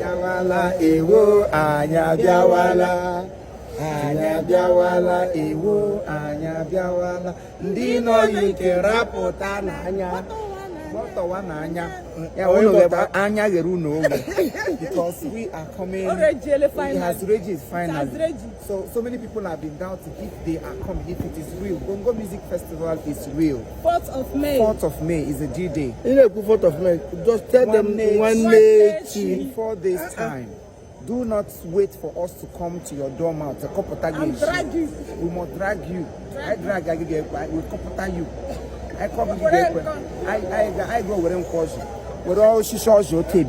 biawala, ewo, anya biawala. Anya biawala, ewo, anya biawala. Ndi no yike rapota na anya. What one anya? Anya geruno. Because we are coming. It has raged finally. So many people have been doubting if they are coming, if it is real. Bongo Music Festival is real. 4th of May. 4th of May is a D-Day. You know, 4th of May. Just tell them one day before this time. Do not wait for us to come to your dormout. And drag you. We must drag you. I drag you. We comfort you. I come I go with them caution. With all she shows you tape,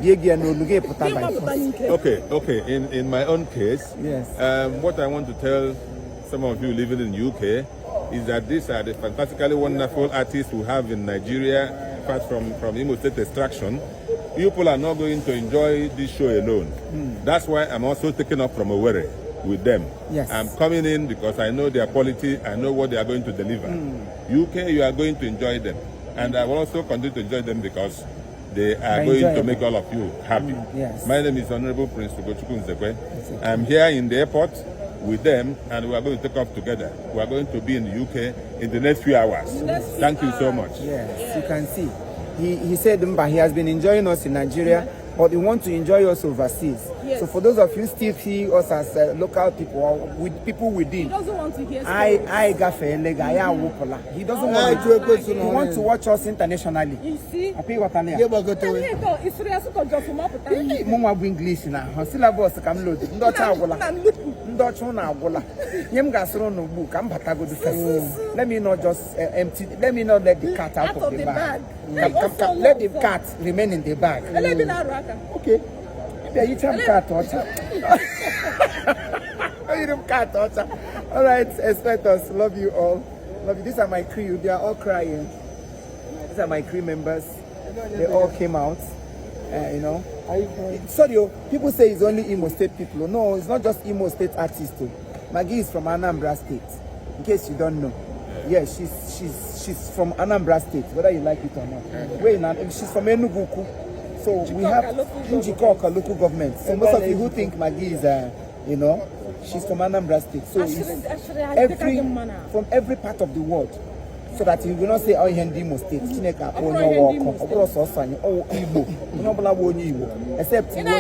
Okay. In my own case, yes. What I want to tell some of you living in UK is that these are the fantastically wonderful artists we have in Nigeria, apart from Imo State extraction. People are not going to enjoy this show alone. That's why I'm also taking up from Owerri with them. Yes. I'm coming in because I know their quality, I know what they are going to deliver. UK, you are going to enjoy them. And I will also continue to enjoy them because they are going to make all of you happy. Yes. My name is Honorable Prince Ugochukwu Nzekwe. I'm here in the airport with them and we are going to take off together. We are going to be in the UK in the next few hours. Thank you so much. Yes, you can see. He said he has been enjoying us in Nigeria, but he wants to enjoy us overseas. Yes. So for those of you still see us as local people or with people within, He doesn't want to hear he doesn't want to. He wants to watch us internationally. You see? I pay what I English now. Syllabus come load. Let me not just empty. Let me not let the cat out of the bag. Let the cat remain in the bag. Okay. Maybe you tell cat torture. All right, expect us. Love you all. Love you. These are my crew. They are all crying. These are my crew members. They all came out. You know. Sorry, people say it's only Imo State people. No, it's not just Imo State artists too. Maggi is from Anambra State. In case you don't know. Yeah, she's from Anambra State, whether you like it or not. She's from Enugu. So we have Njikoka local government. So most of you who think Maggi is, you know, she's from Anambra State. So from every part of the world. So that you will not say, oh, Imo State, Chineka, oh, no, oh, Igbo, no, except you know.